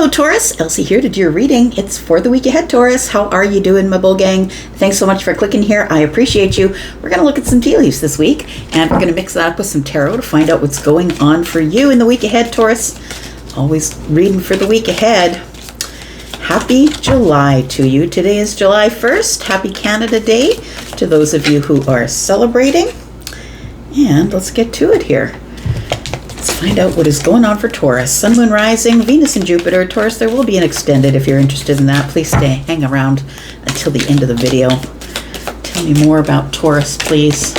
Hello Taurus, Elsie here to do your reading. It's for the week ahead, Taurus. How are you doing, my bull gang? Thanks so much for clicking here. I appreciate you. We're going to look at some tea leaves this week, and we're going to mix that up with some tarot to find out what's going on for you in the week ahead, Taurus. Always reading for the week ahead. Happy July to you. Today is July 1st. Happy Canada Day to those of you who are celebrating. And let's get to it here. Let's find out what is going on for Taurus. Sun, Moon, Rising, Venus and Jupiter. Taurus, there will be an extended if you're interested in that. Please hang around until the end of the video. Tell me more about Taurus, please.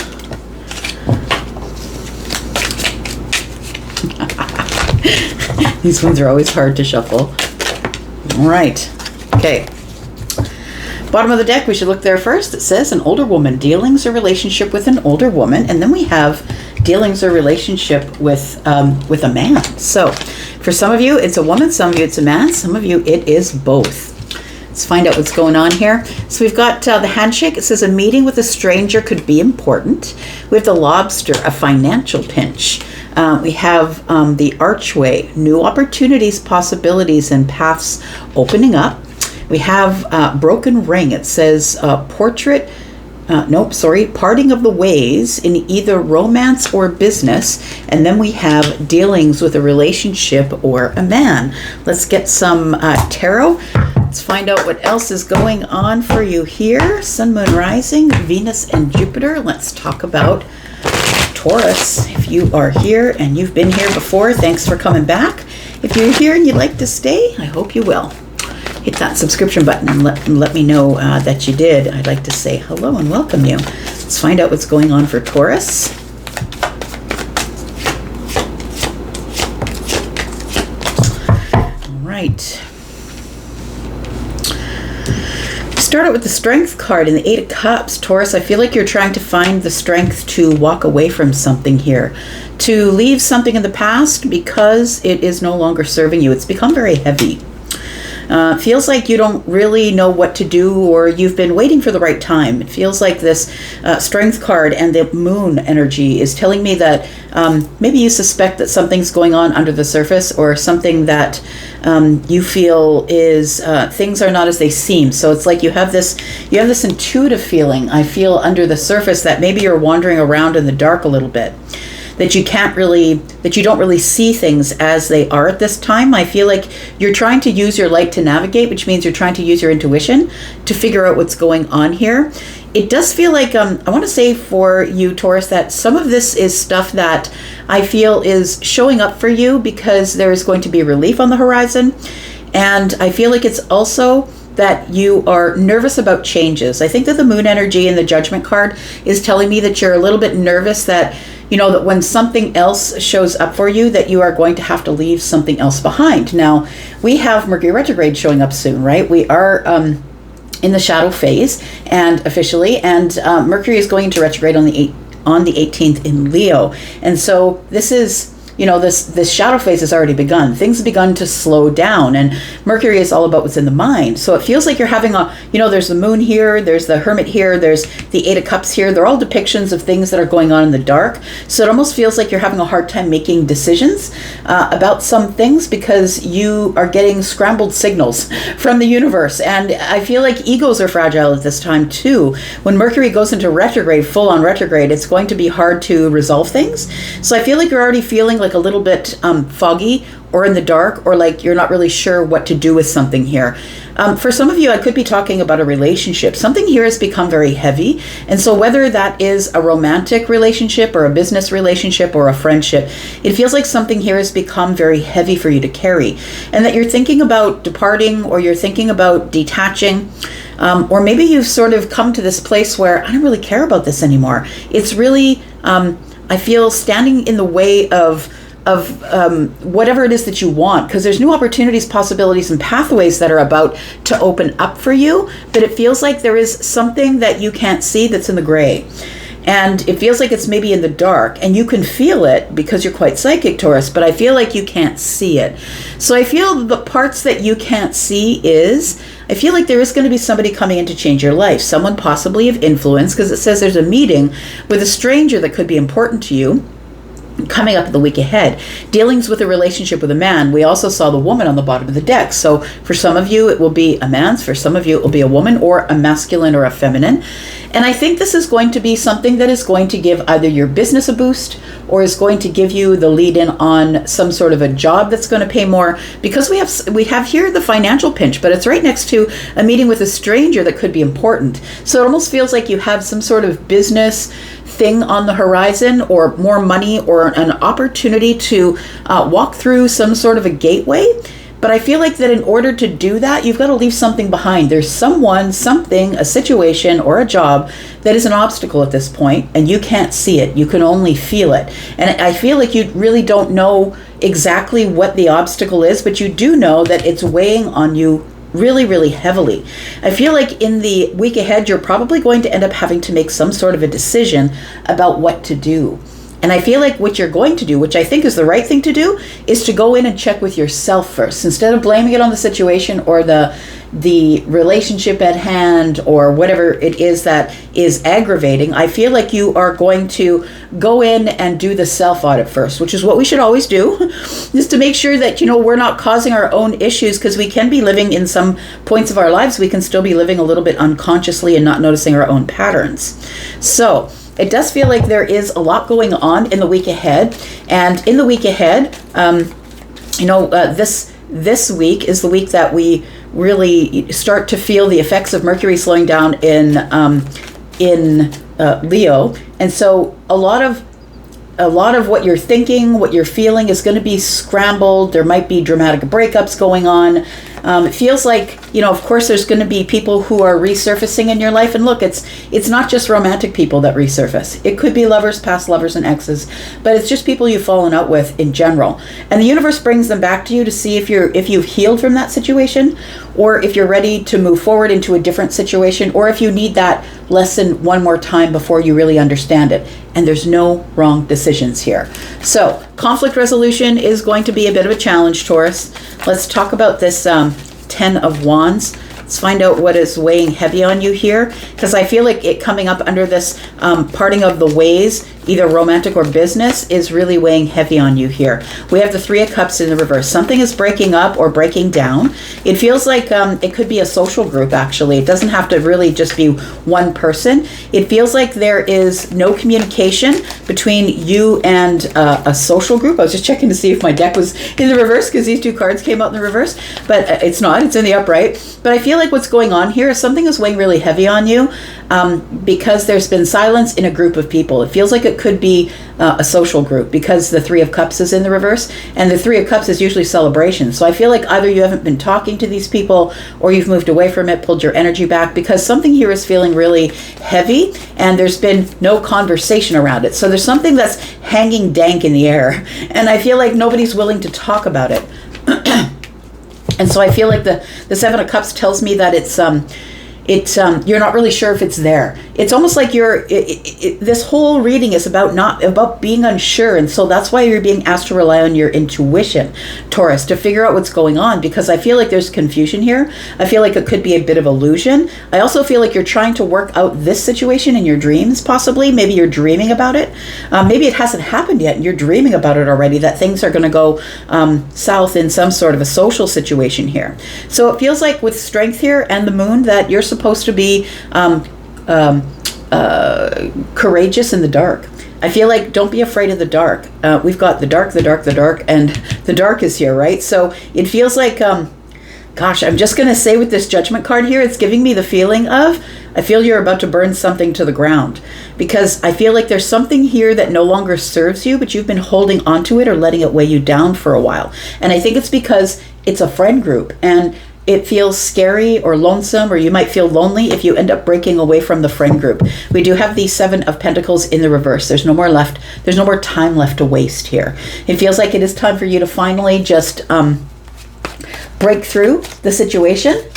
These ones are always hard to shuffle. All right. Okay. Bottom of the deck, we should look there first. It says an older woman, dealings or relationship with an older woman. And then we have dealings or relationship with a man. So for some of you, it's a woman. Some of you, it's a man. Some of you, it is both. Let's find out what's going on here. So we've got the handshake. It says a meeting with a stranger could be important. We have the lobster, a financial pinch. We have the archway, new opportunities, possibilities, and paths opening up. We have broken ring. It says parting of the ways in either romance or business. And then we have dealings with a relationship or a man. Let's get some tarot. Let's find out what else is going on for you here. Sun, Moon, Rising, Venus and Jupiter. Let's talk about Taurus. If you are here and you've been here before, thanks for coming back. If you're here and you'd like to stay, I hope you will. Hit that subscription button and let me know that you did. I'd like to say hello and welcome you. Let's find out what's going on for Taurus. All right. Start out with the Strength card in the Eight of Cups. Taurus, I feel like you're trying to find the strength to walk away from something here, to leave something in the past because it is no longer serving you. It's become very heavy. Feels like you don't really know what to do, or you've been waiting for the right time. It feels like this Strength card and the moon energy is telling me that maybe you suspect that something's going on under the surface, or something that you feel is things are not as they seem. So it's like you have this intuitive feeling, I feel, under the surface, that maybe you're wandering around in the dark a little bit. That you don't really see things as they are at this time. I feel like you're trying to use your light to navigate, which means you're trying to use your intuition to figure out what's going on here. It does feel like, I want to say for you, Taurus, that some of this is stuff that I feel is showing up for you because there is going to be relief on the horizon. And I feel like it's also that you are nervous about changes. I think that the moon energy in the Judgment card is telling me that you're a little bit nervous that, you know, that when something else shows up for you, that you are going to have to leave something else behind. Now, we have Mercury retrograde showing up soon, right? We are in the shadow phase, and officially, and Mercury is going into retrograde on the 18th in Leo. And so this is, you know, this shadow phase has already begun. Things have begun to slow down, and Mercury is all about what's in the mind. So it feels like you're having there's the moon here, there's the Hermit here, there's the Eight of Cups here. They're all depictions of things that are going on in the dark. So it almost feels like you're having a hard time making decisions about some things because you are getting scrambled signals from the universe. And I feel like egos are fragile at this time too. When Mercury goes into retrograde, full on retrograde, it's going to be hard to resolve things. So I feel like you're already feeling like a little bit foggy or in the dark, or like you're not really sure what to do with something here. For some of you, I could be talking about a relationship. Something here has become very heavy. And so whether that is a romantic relationship or a business relationship or a friendship, it feels like something here has become very heavy for you to carry. And that you're thinking about departing, or you're thinking about detaching. Or maybe you've sort of come to this place where I don't really care about this anymore. It's really, I feel, standing in the way of whatever it is that you want, because there's new opportunities, possibilities, and pathways that are about to open up for you, but it feels like there is something that you can't see that's in the gray. And it feels like it's maybe in the dark, and you can feel it because you're quite psychic, Taurus, but I feel like you can't see it. So I feel the parts that you can't see I feel like there is going to be somebody coming in to change your life, someone possibly of influence, because it says there's a meeting with a stranger that could be important to you. coming up in the week ahead. Dealings with a relationship with a man. We also saw the woman on the bottom of the deck. So for some of you, it will be a man's. For some of you, it will be a woman or a masculine or a feminine. And I think this is going to be something that is going to give either your business a boost or is going to give you the lead in on some sort of a job that's going to pay more, because we have here the financial pinch, but it's right next to a meeting with a stranger that could be important. So it almost feels like you have some sort of business thing on the horizon, or more money, or an opportunity to walk through some sort of a gateway. But I feel like that in order to do that, you've got to leave something behind. There's someone, something, a situation, or a job that is an obstacle at this point, and you can't see it. You can only feel it. And I feel like you really don't know exactly what the obstacle is, but you do know that it's weighing on you really, really heavily. I feel like in the week ahead, you're probably going to end up having to make some sort of a decision about what to do. And I feel like what you're going to do, which I think is the right thing to do, is to go in and check with yourself first. Instead of blaming it on the situation or the relationship at hand or whatever it is that is aggravating, I feel like you are going to go in and do the self-audit first, which is what we should always do, just to make sure that, we're not causing our own issues, because we can be living in some points of our lives, we can still be living a little bit unconsciously and not noticing our own patterns. So it does feel like there is a lot going on in the week ahead. And in the week ahead, this week is the week that we really start to feel the effects of Mercury slowing down in Leo. And so a lot of what you're thinking, what you're feeling is going to be scrambled. There might be dramatic breakups going on. It feels like, of course, there's going to be people who are resurfacing in your life. And look, it's not just romantic people that resurface. It could be lovers, past lovers, and exes, but it's just people you've fallen out with in general. And the universe brings them back to you to see if you've healed from that situation, or if you're ready to move forward into a different situation, or if you need that lesson one more time before you really understand it. And there's no wrong decisions here. So conflict resolution is going to be a bit of a challenge, Taurus. Let's talk about this 10 of Wands. Let's find out what is weighing heavy on you here, because I feel like it coming up under this parting of the ways, either romantic or business, is really weighing heavy on you here. We have the Three of Cups in the reverse. Something is breaking up or breaking down. It feels like it could be a social group, actually. It doesn't have to really just be one person. It feels like there is no communication between you and a social group. I was just checking to see if my deck was in the reverse, because these two cards came out in the reverse, but it's not. It's in the upright. But I feel like what's going on here is something is weighing really heavy on you, because there's been silence in a group of people. It feels like it could be a social group, because the Three of Cups is in the reverse, and the Three of Cups is usually celebration. So I feel like either you haven't been talking to these people, or you've moved away from it, pulled your energy back, because something here is feeling really heavy, and there's been no conversation around it. So there's something that's hanging dank in the air, and I feel like nobody's willing to talk about it. And so I feel like the Seven of Cups tells me that it's you're not really sure if it's there. It's almost like this whole reading is about being unsure, and so that's why you're being asked to rely on your intuition, Taurus, to figure out what's going on, because I feel like there's confusion here. I feel like it could be a bit of illusion. I also feel like you're trying to work out this situation in your dreams, possibly. Maybe you're dreaming about it. Maybe it hasn't happened yet, and you're dreaming about it already, that things are going to go south in some sort of a social situation here. So it feels like with Strength here and the Moon that you're supposed to be courageous in the dark. I feel like don't be afraid of the dark. We've got the dark, and the dark is here, right? So it feels like, gosh, I'm just going to say with this Judgment card here, it's giving me the feeling of, I feel you're about to burn something to the ground, because I feel like there's something here that no longer serves you, but you've been holding onto it or letting it weigh you down for a while. And I think it's because it's a friend group, and it feels scary or lonesome, or you might feel lonely if you end up breaking away from the friend group. We do have the Seven of Pentacles in the reverse. There's no more left. There's no more time left to waste here. It feels like it is time for you to finally just break through the situation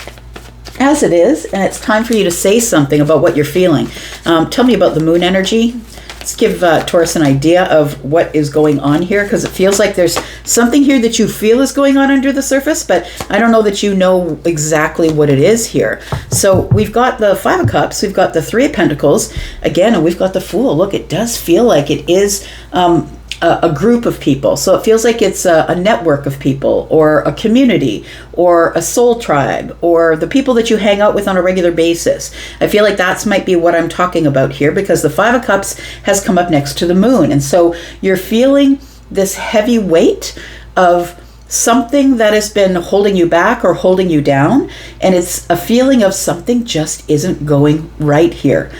as it is, and it's time for you to say something about what you're feeling. Tell me about the Moon energy. Let's give Taurus an idea of what is going on here, because it feels like there's something here that you feel is going on under the surface, but I don't know that you know exactly what it is here. So we've got the Five of Cups, we've got the Three of Pentacles again, and we've got the Fool. Look, it does feel like it is a group of people. So it feels like it's a network of people, or a community, or a soul tribe, or the people that you hang out with on a regular basis. I feel like that's might be what I'm talking about here, because the Five of Cups has come up next to the moon. And so you're feeling this heavy weight of something that has been holding you back or holding you down. And it's a feeling of something just isn't going right here.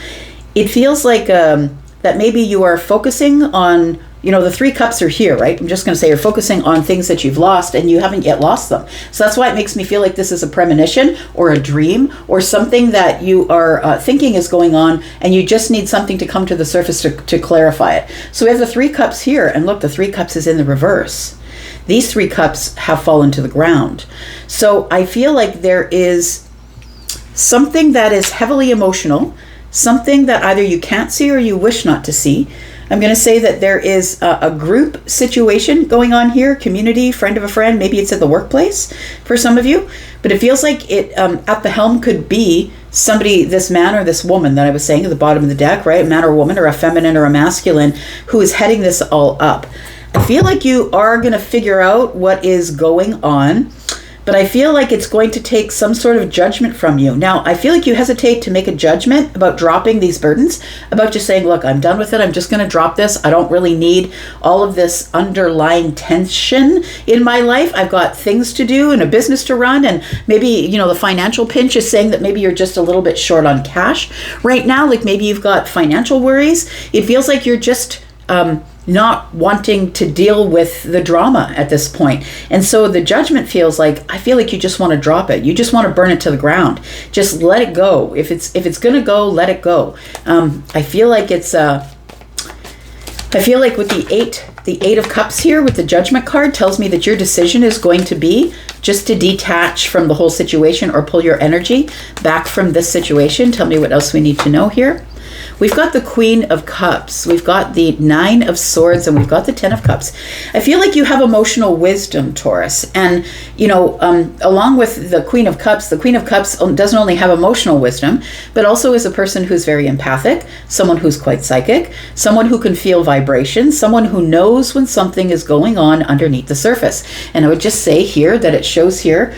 It feels like that maybe you are focusing on, the Three Cups are here, right? I'm just going to say you're focusing on things that you've lost and you haven't yet lost them. So that's why it makes me feel like this is a premonition or a dream or something that you are thinking is going on, and you just need something to come to the surface to clarify it. So we have the Three Cups here, and look, the Three Cups is in the reverse. These Three Cups have fallen to the ground. So I feel like there is something that is heavily emotional, something that either you can't see or you wish not to see. I'm going to say that there is a group situation going on here, community, friend of a friend. Maybe it's at the workplace for some of you, but it feels like it at the helm could be somebody, this man or this woman that I was saying at the bottom of the deck, right? A man or woman, or a feminine or a masculine, who is heading this all up. I feel like you are going to figure out what is going on, but I feel like it's going to take some sort of judgment from you. Now, I feel like you hesitate to make a judgment about dropping these burdens, about just saying, look, I'm done with it. I'm just going to drop this. I don't really need all of this underlying tension in my life. I've got things to do and a business to run. And maybe, the financial pinch is saying that maybe you're just a little bit short on cash right now. Like maybe you've got financial worries. It feels like you're just not wanting to deal with the drama at this point. And so the judgment feels like, I feel like you just want to drop it. You just want to burn it to the ground. Just let it go. If it's going to go, let it go. I feel like with the Eight of Cups here with the Judgment card tells me that your decision is going to be just to detach from the whole situation or pull your energy back from this situation. Tell me what else we need to know here. We've got the Queen of Cups, we've got the Nine of Swords, and we've got the Ten of Cups. I feel like you have emotional wisdom, Taurus. And, along with the Queen of Cups doesn't only have emotional wisdom, but also is a person who's very empathic, someone who's quite psychic, someone who can feel vibrations, someone who knows when something is going on underneath the surface. And I would just say here that it shows here,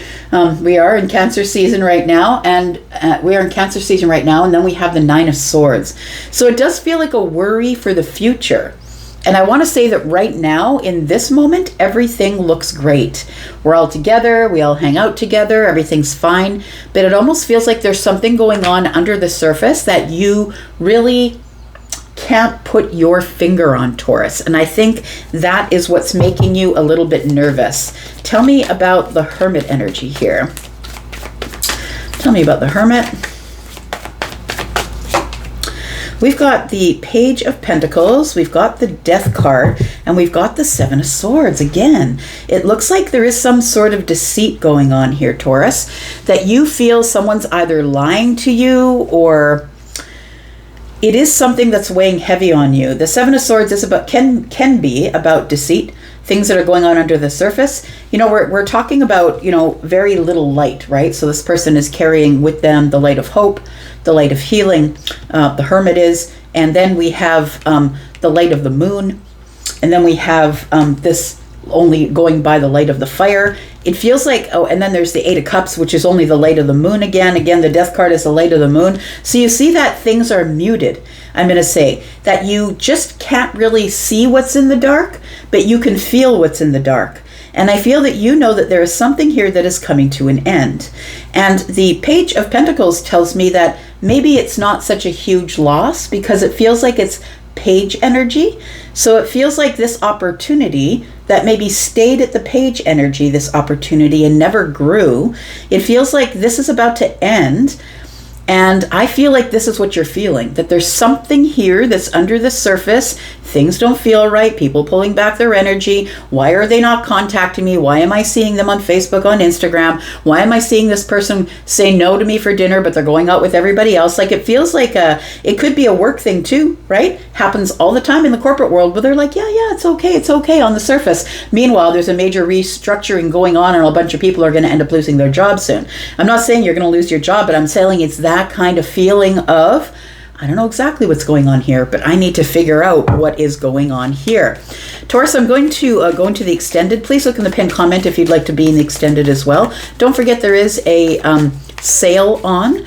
we are in Cancer season right now, and then we have the Nine of Swords. So it does feel like a worry for the future. And I want to say that right now, in this moment, everything looks great. We're all together, we all hang out together, everything's fine. But it almost feels like there's something going on under the surface that you really can't put your finger on, Taurus. And I think that is what's making you a little bit nervous. Tell me about the Hermit energy here. Tell me about the Hermit. We've got the Page of Pentacles, we've got the Death card, and we've got the Seven of Swords. Again, it looks like there is some sort of deceit going on here, Taurus, that you feel someone's either lying to you, or it is something that's weighing heavy on you. The Seven of Swords is can be about deceit, things that are going on under the surface. We're talking about, very little light, right? So this person is carrying with them the light of hope, the light of healing, the Hermit is, and then we have the light of the moon, and then we have this only going by the light of the fire. It feels like, and then there's the Eight of Cups, which is only the light of the moon again. Again, the Death card is the light of the moon. So you see that things are muted. I'm going to say that you just can't really see what's in the dark, but you can feel what's in the dark. And I feel that you know that there is something here that is coming to an end. And the Page of Pentacles tells me that maybe it's not such a huge loss, because it feels like it's Page energy. So it feels like this opportunity that maybe stayed at the Page energy, this opportunity, and never grew, it feels like this is about to end. And I feel like this is what you're feeling, that there's something here that's under the surface. Things don't feel right. People pulling back their energy. Why are they not contacting me? Why am I seeing them on Facebook, on Instagram? Why am I seeing this person say no to me for dinner, but they're going out with everybody else? Like, it feels like it could be a work thing too, right? Happens all the time in the corporate world where they're like, yeah, it's okay on the surface. Meanwhile, there's a major restructuring going on, and a bunch of people are going to end up losing their job soon. I'm not saying you're going to lose your job, but I'm saying it's that kind of feeling of, I don't know exactly what's going on here, but I need to figure out what is going on here. Taurus, I'm going to go into the extended. Please look in the pinned comment if you'd like to be in the extended as well. Don't forget there is a sale on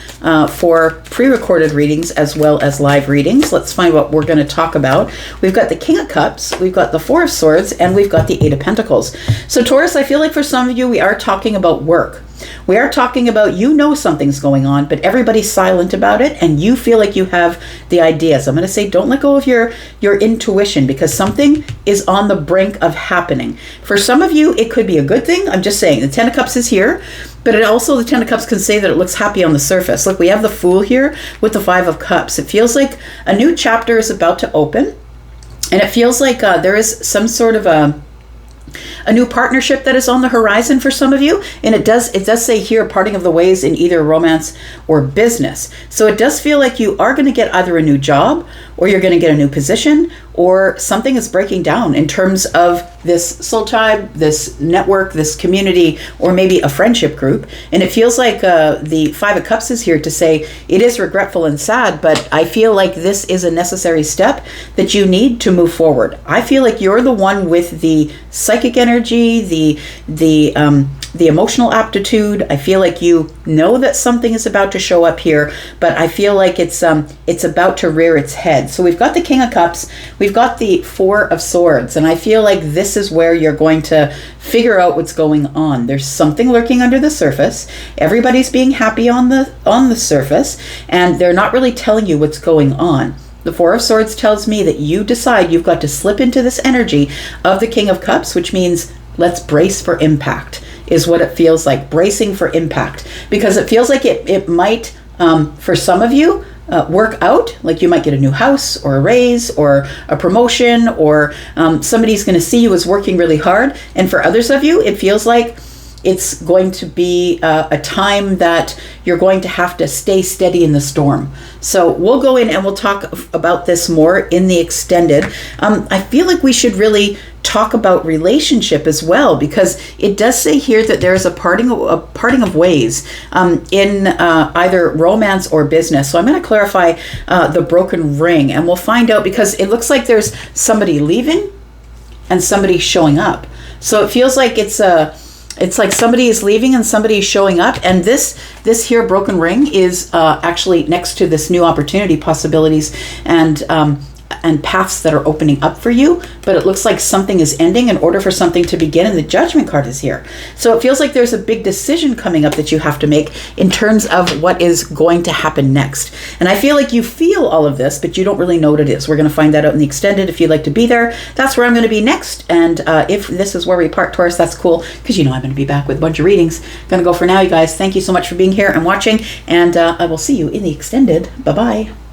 for pre-recorded readings as well as live readings. Let's find what we're going to talk about. We've got the King of Cups, we've got the Four of Swords, and we've got the Eight of Pentacles. So Taurus, I feel like for some of you, we are talking about work. We are talking about, you know, something's going on, but everybody's silent about it, and you feel like you have the ideas. I'm going to say, don't let go of your intuition, because something is on the brink of happening. For some of you, it could be a good thing. I'm just saying, the Ten of Cups is here, but it also, the Ten of Cups can say that it looks happy on the surface. Look, we have the Fool here with the Five of Cups. It feels like a new chapter is about to open, and it feels like there is some sort of a new partnership that is on the horizon for some of you. And it does say here, parting of the ways in either romance or business. So it does feel like you are going to get either a new job, or you're going to get a new position, or something is breaking down in terms of this soul tribe, this network, this community, or maybe a friendship group. And it feels like the Five of Cups is here to say it is regretful and sad, but I feel like this is a necessary step that you need to move forward. I feel like you're the one with the psychic energy, the emotional aptitude. I feel like you know that something is about to show up here, but I feel like it's about to rear its head. So we've got the King of Cups, we've got the Four of Swords, and I feel like this is where you're going to figure out what's going on. There's something lurking under the surface. Everybody's being happy on the surface, and they're not really telling you what's going on. The Four of Swords tells me that you decide you've got to slip into this energy of the King of Cups, which means let's brace for impact, is what it feels like, bracing for impact. Because it feels like it might, for some of you, work out, like you might get a new house or a raise or a promotion, or somebody's going to see you as working really hard. And for others of you, it feels like it's going to be a time that you're going to have to stay steady in the storm. So we'll go in and we'll talk about this more in the extended. I feel like we should really talk about relationship as well, because it does say here that there's a parting of ways in either romance or business. So I'm going to clarify the broken ring, and we'll find out, because it looks like there's somebody leaving and somebody showing up. So it feels like it's like somebody is leaving and somebody is showing up. And this here broken ring is actually next to this new opportunity possibilities and paths that are opening up for you. But it looks like something is ending in order for something to begin, and the Judgment card is here. So it feels like there's a big decision coming up that you have to make in terms of what is going to happen next. And I feel like you feel all of this, but you don't really know what it is. We're going to find that out in the extended. If you'd like to be there, that's where I'm going to be next. And if this is where we part, Taurus, that's cool, because you know I'm going to be back with a bunch of readings. Going to go for now, you guys. Thank you so much for being here and watching, and I will see you in the extended. Bye-bye.